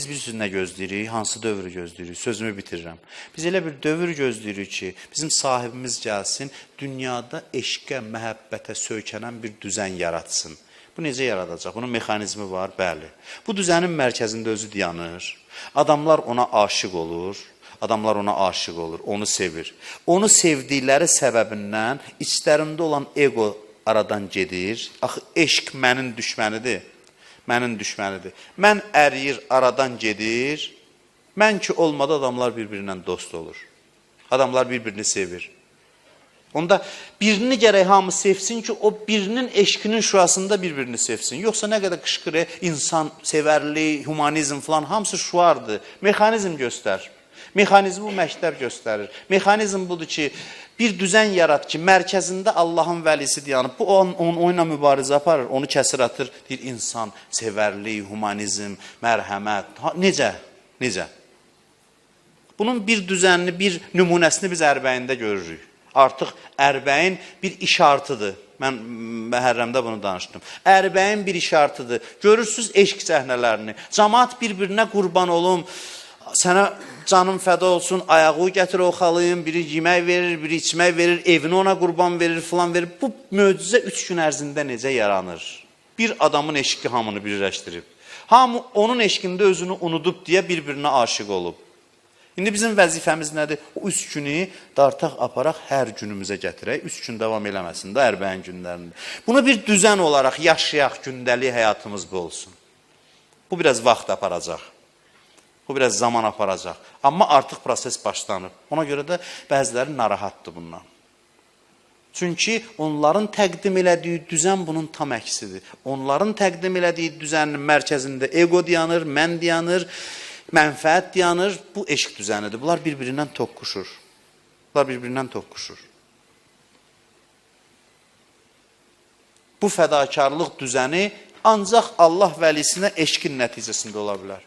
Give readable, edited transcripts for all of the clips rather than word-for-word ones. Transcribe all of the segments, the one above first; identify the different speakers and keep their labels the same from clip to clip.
Speaker 1: Biz bir nə gözləyirik, hansı dövrü gözləyirik, sözümü bitirirəm. Biz elə bir dövr gözləyirik ki, bizim sahibimiz gəlsin, dünyada eşqə, məhəbbətə söykənən bir düzən yaratsın. Bu necə yaradacaq? Bunun mexanizmi var, bəli. Bu düzənin mərkəzində özü dayanır. Adamlar ona aşiq olur. Adamlar ona aşiq olur, onu sevir. Onu sevdikləri səbəbindən içlərində olan ego aradan gedir. Axı, eşq mənin düşmənidir. Mənin düşmənidir. Mən əriyir, aradan gedir. Mən ki olmadı adamlar bir-birindən dost olur. Adamlar bir-birini sevir. Onda birini gərək hamı sevsin ki, o birinin eşqinin şüasında bir-birini sevsin. Yoxsa nə qədər qışqırı, insan sevərli, humanizm falan hamısı şüardır. Mexanizm göstər. Mexanizmi bu məktəb göstərir. Mexanizm budur ki, bir düzən yarat ki, mərkəzində Allahın vəlisi dayanıb, bu onunla mübarizə aparır, onu kəsir atır, deyir, insan, sevərli, humanizm, mərhəmət. Necə? Necə? Bunun bir düzənini, bir nümunəsini biz Ərbəyində görürük. Artıq Ərbəyin bir işartıdır. Mən Məhərrəmdə bunu danışdım. Ərbəyin bir işartıdır. Görürsünüz eşq səhnələrini. Cəmaat bir-birinə qurban olum, sənə canım fəda olsun, ayağı gətir oxalayım, biri yemək verir, biri içmək verir, evini ona qurban verir, filan verir. Bu möcüzə 3 gün ərzində necə yaranır? Bir adamın eşqi hamını birləşdirib. Hamı onun eşqində özünü unudub deyə bir-birinə aşiq olub. İndi bizim vəzifəmiz nədir? O 3 günü dartaq aparaq hər günümüzə gətirək. 3 gün davam eləməsin də Ərbəyin günlərində. Bunu bir düzən olaraq yaşayaq, gündəlik həyatımız bu olsun. Bu biraz vaxt aparacaq. Bu biraz zaman aparacaq. Amma artıq proses başlanıb. Ona görə də bəziləri narahatdır bundan. Çünki onların təqdim elədiyi düzən bunun tam əksidir. Onların təqdim elədiyi düzənin mərkəzində ego dayanır, mən dayanır, mənfəət dayanır. Bu eşq düzənidir. Bunlar bir-birindən toqquşur. Bunlar bir-birindən toqquşur. Bu fədakarlıq düzəni ancaq Allah vəlisinə eşqin nəticəsində ola bilər.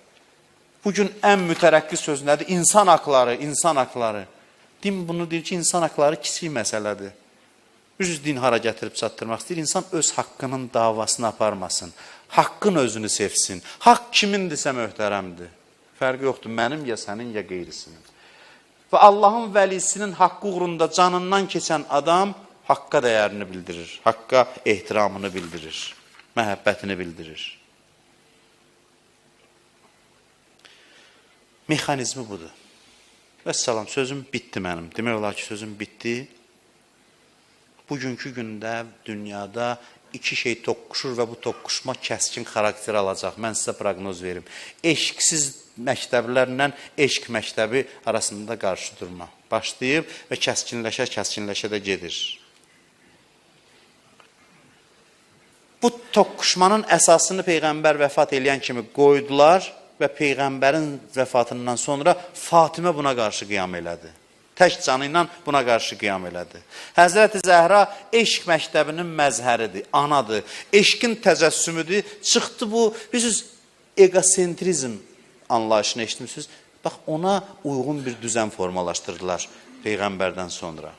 Speaker 1: Bugün ən mütərəqqi söz nədir? İnsan haqları, insan haqları. Din bunu deyir ki, insan haqları kiçik məsələdir. Üz din hara gətirib çatdırmaq istəyir? İnsan öz haqqının davasını aparmasın. Haqqın özünü sevsin. Haqq kimindirsə möhtərəmdir. Fərqi yoxdur, mənim ya sənin ya qeyrisinin. Və Allahın vəlisinin haqqı uğrunda canından keçən adam haqqa dəyərini bildirir. Haqqa ehtiramını bildirir. Məhəbbətini bildirir. Mexanizmi budur. Vəssalam, sözüm bitdi mənim. Demək olar ki, sözüm bitdi. Bugünkü gündə dünyada 2 şey toqquşur və bu toqquşma kəskin xarakter alacaq. Mən sizə proqnoz verim. Eşqsiz məktəblərlə eşq məktəbi arasında qarşı durma başlayıb və kəskinləşə də gedir. Bu toqquşmanın əsasını Peyğəmbər vəfat eləyən kimi qoydular və Peyğəmbərin vəfatından sonra Fatimə buna qarşı qiyam elədi. Tək canı ilə buna qarşı qiyam elədi. Həzrəti Zəhra eşq məktəbinin məzhəridir, anadır. Eşqin təcəssümüdür. Çıxdı bu, bilirsiniz, egosentrizm anlayışını eşitmişsiniz. Bax, ona uyğun bir düzən formalaşdırdılar Peyğəmbərdən sonra.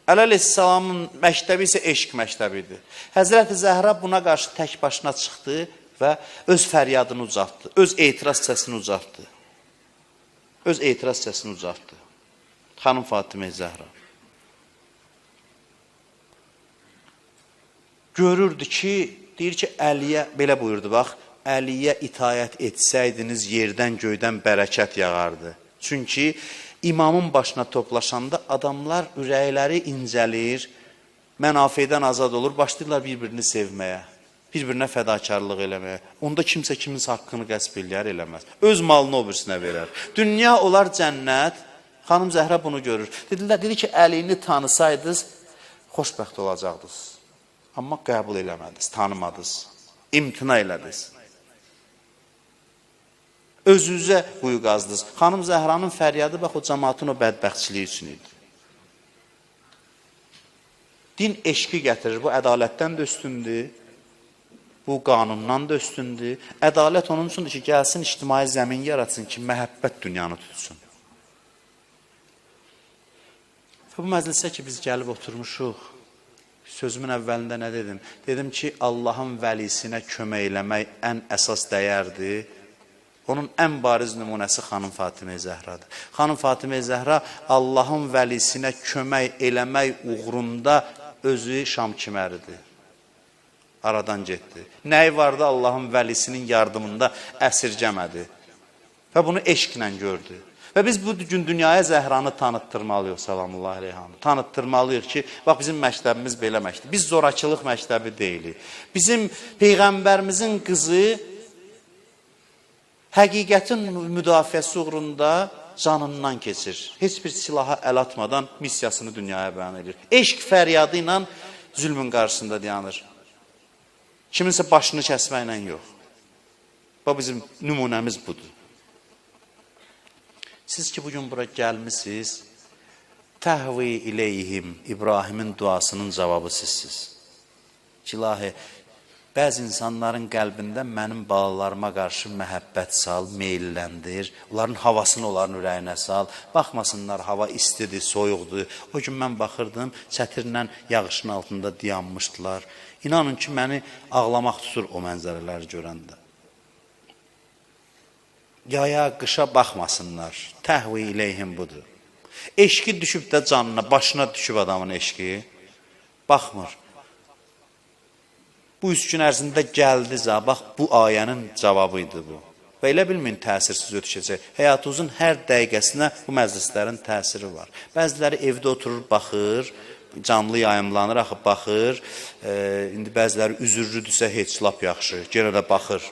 Speaker 1: Əleyhissalamın məktəbi isə eşq məktəbidir. Həzrəti Zəhra buna qarşı tək başına çıxdı və öz fəryadını ucaltdı, öz etiraz səsini ucaltdı. Öz etiraz səsini ucaltdı. Xanım Fatimə Zəhra. Görürdü ki, deyir ki, Əliyə, belə buyurdu, bax, Əliyə itayət etsəydiniz, yerdən göydən bərəkət yağardı. Çünki imamın başına toplaşanda adamlar ürəkləri incəlir, mənafeydən azad olur, başlayırlar bir-birini sevməyə. Bir-birinə fədakarlıq eləməyə. Onda kimsə kimin haqqını qəsb eləyər, eləməz. Öz malını o birisinə verər. Dünya olar cənnət. Xanım Zəhra bunu görür. Dedi ki, Əlini tanısaydınız, xoşbəxt olacaqdınız. Amma qəbul eləmədiniz, tanımadınız. İmtina elədiniz. Özünüzə quyu qazdınız. Xanım Zəhranın fəryadı, bax, o cəmaatın o bədbəxtçiliyi üçün idi. Din eşqi gətirir. Bu ədalətdən də üstündür. Bu qanundan da üstündür. Ədalət onun üçündür ki, gəlsin ictimai zəmin yaratsın ki, məhəbbət dünyanı tutsun. Bu məclisə ki, biz gəlib oturmuşuq, sözümün əvvəlində nə dedim? Dedim ki, Allahın vəlisinə kömək eləmək ən əsas dəyərdir. Onun ən bariz nümunəsi xanım Fatimə Zəhradır. Xanım Fatimə Zəhra Allahın vəlisinə kömək eləmək uğrunda özü Şam kiməridir. Aradan getdi. Nəyi vardı Allahın vəlisinin yardımında əsirgəmədi. Və bunu eşqlə gördü. Və biz bu gün dünyaya Zəhranı tanıtdırmalıyıq, salamullahi aleyhanı. Tanıtdırmalıyıq ki, bax bizim məktəbimiz belə məktəb. Biz zorakılıq məktəbi deyilik. Bizim Peyğəmbərimizin qızı həqiqətin müdafiəsi uğrunda canından keçir. Heç bir silaha əl atmadan missiyasını dünyaya bəyan edir. Eşq fəryadı ilə zülmün qarşısında dayanır. Kiminsə başını kəsməklə yox. Bax bizim nümunəmiz budur. Siz ki bugün bura gəlmişsiniz, təhvi ileyhim, İbrahimin duasının cavabı sizsiz. İlahi, bəzi insanların qəlbində mənim balalarıma qarşı məhəbbət sal, meylləndir, onların havasını onların ürəyinə sal, baxmasınlar, hava istidir, soyuqdur. O gün mən baxırdım, çətirlə yağışın altında dayanmışdılar. İnanın ki, məni ağlamaq tutur o mənzərələri görəndə. Yaya, qışa baxmasınlar, təhvi ileyhim budur. Eşki düşüb də canına, başına düşüb adamın eşki, baxmır. Bu 3 gün ərzində gəldi, bax bu ayənin cavabıydı bu. Və elə bilməyin təsirsiz ötüşəcək. Həyatınızın hər dəqiqəsinə bu məclislərin təsiri var. Bəziləri evdə oturur, baxır, canlı yayımlanır, axı baxır. İndi bəziləri üzürlüdürsə heç lap yaxşı, yenə də baxır.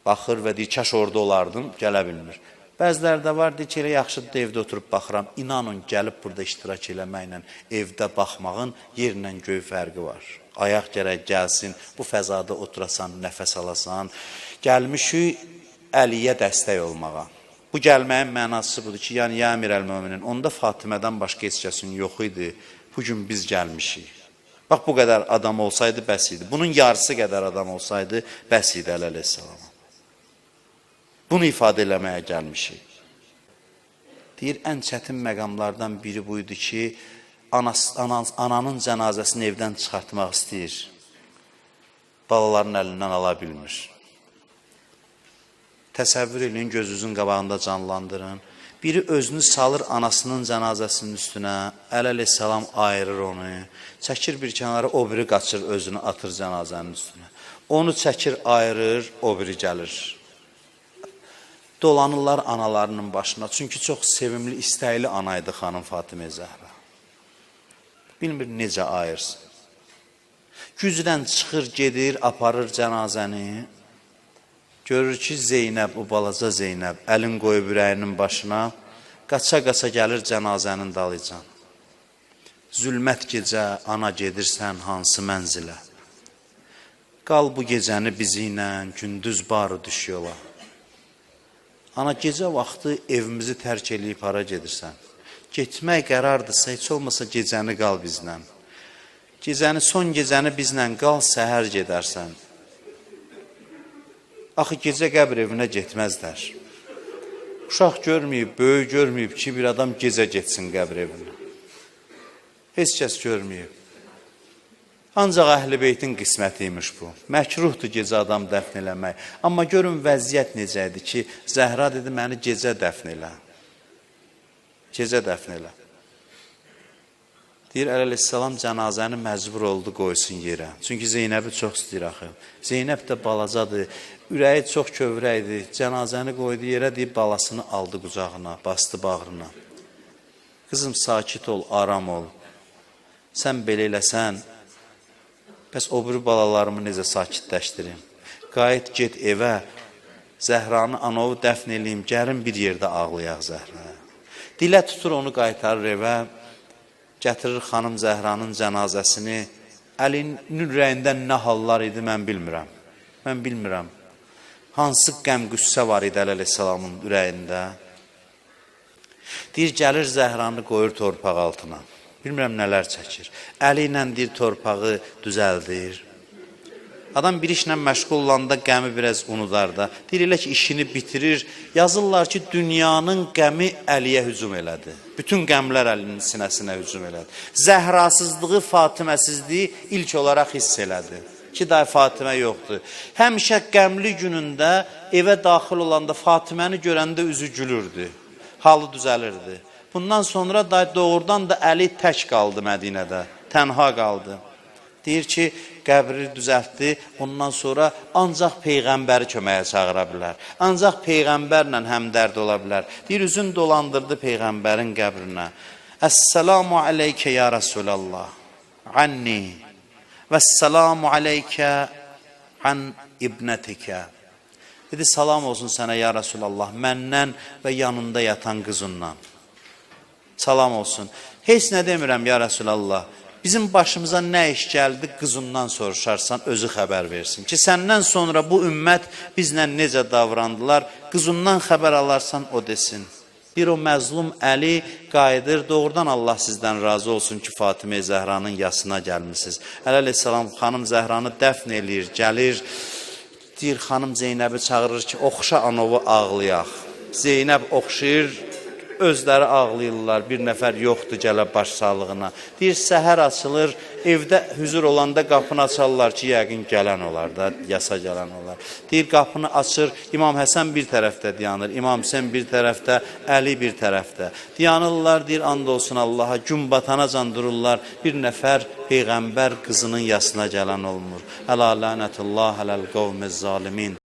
Speaker 1: Baxır və deyir, kaş orada olardım, gələ bilmir. Bəziləri də var, deyir ki, elə yaxşıdır da evdə oturub baxıram. İnanın, gəlib burada iştirak eləməklə evdə baxmağın yerlə göy fərqi var. Ayaq gərək gəlsin, bu fəzada oturasan, nəfəs alasan. Gəlmişik Əliyə dəstək olmağa. Bu gəlməyin mənası budur ki, yəni ya Əmir əl-Möminin, onda Fatimədən başqa heç kəsin yox idi. Bugün biz gəlmişik. Bax, bu qədər adam olsaydı bəs idi. Bunun yarısı qədər adam olsaydı bəs idi əleyhissalam. Bunu ifadə eləməyə gəlmişik. Deyir, ən çətin məqamlardan biri buydu ki, ananın cənazəsini evdən çıxartmaq istəyir. Balaların əlindən ala bilmir. Təsəvvür edin, gözünüzün qabağında canlandırın. Biri özünü salır anasının cənazəsinin üstünə, əleyhissalam ayırır onu, çəkir bir kənara, o biri qaçır, özünü atır cənazənin üstünə. Onu çəkir, ayırır, o biri gəlir. Dolanırlar analarının başına, çünki çox sevimli, istəkli anaydı xanım Fatimə Zəhra. Bilmir necə ayırsın. Gücdən çıxır, gedir, aparır cənazəni. Görür ki, Zeynəb, o balaca Zeynəb, əlin qoyub ürəyinin başına, qaça-qaça gəlir cənazənin dalıcan. Zülmət gecə, ana gedirsən hansı mənzilə? Qal bu gecəni bizi ilə, gündüz barı düş yola. Ana, gecə vaxtı evimizi tərk eləyib hara gedirsən? Getmək qərardırsa, heç olmasa gecəni qal bizlə. Gecəni, son gecəni bizlə qal, səhər gedərsən. Axı, gecə qəbr evinə getməzlər. Uşaq görməyib, böyük görməyib ki, bir adam gecə getsin qəbr evinə. Heç kəs görməyib. Ancaq Əhl-i Beytin qisməti imiş bu. Məkruhdur gecə adam dəfn eləmək. Amma görün vəziyyət necə idi ki, Zəhra dedi, məni gecə dəfn elə. Gecə dəfn elə. Deyir, əleyhissalam cənazəni məcbur oldu qoysun yerə. Çünki Zeynəbi çox istəyir axı. Zeynəb də balacadır, ürəyi çox kövrəkdir. Cənazəni qoydu yerə, deyib balasını aldı qucağına, bastı bağrına. Qızım, sakit ol, aram ol. Sən belə eləsən, bəs o biri balalarımı necə sakitləşdirim? Qayıt, get evə, Zəhranı, anovu dəfn eləyim, gərin bir yerdə ağlayaq Zəhraya. Dilə tutur, onu qaytarır evə, gətirir xanım Zəhranın cənazəsini. Əlinin ürəyindən nə hallar idi, mən bilmirəm. Mən bilmirəm. Hansı qəm qüssə var idi əleyhissalamın ürəyində. Deyir, gəlir Zəhranı qoyur torpaq altına. Bilmirəm nələr çəkir. Əli ilə deyir, torpağı düzəldir. Adam bir işlə məşğul olanda qəmi biraz unudar da. Deyir, elə ki, işini bitirir. Yazırlar ki, dünyanın qəmi Əliyə hücum elədi. Bütün qəmlər Əlinin sinəsinə hücum elədi. Zəhrasızlığı, Fatiməsizliyi ilk olaraq hiss elədi. Ki day Fatimə yoxdur. Həmişə qəmli günündə evə daxil olanda Fatiməni görəndə üzü gülürdü. Halı düzəlirdi. Bundan sonra day doğrudan da Əli tək qaldı Mədinədə. Tənha qaldı. Deyir ki, qəbri düzəltdi, ondan sonra ancaq Peyğəmbəri köməyə çağıra bilər. Ancaq Peyğəmbərlə həmdərd ola bilər. Deyir, üzün dolandırdı Peyğəmbərin qəbrinə. Əssəlamu aleykə ya Rasulallah, anni, vəssəlamu aleykə an ibnətikə. Dedi, salam olsun sənə ya Rasulallah, məndən və yanında yatan qızından. Salam olsun. Heç nə demirəm ya Rasulallah. Bizim başımıza nə iş gəldi, qızından soruşarsan, özü xəbər versin. Ki, səndən sonra bu ümmət bizlə necə davrandılar, qızından xəbər alarsan, o desin. Bir o məzlum Əli qayıdır, doğrudan Allah sizdən razı olsun ki, Fatimə Zəhranın yasına gəlmişsiniz. Əli əleyhissalam xanım Zəhranı dəfn eləyir, gəlir, deyir, xanım Zeynəbi çağırır ki, oxşa anovu ağlayaq. Zeynəb oxşayır, özləri ağlayırlar, bir nəfər yoxdur gələ baş sağlığına. Deyir, səhər açılır, evdə hüzur olanda qapını açarlar ki, yəqin gələn olar da, yasa gələn olar. Deyir, qapını açır, İmam Həsən bir tərəfdə dayanır, İmam Hüseyin bir tərəfdə, Əli bir tərəfdə. Dayanırlar, deyir, and olsun Allaha, gün batanacan dururlar, bir nəfər Peyğəmbər qızının yasına gələn olmur. Ələ lənətullah, ələl qavmiz zalimin.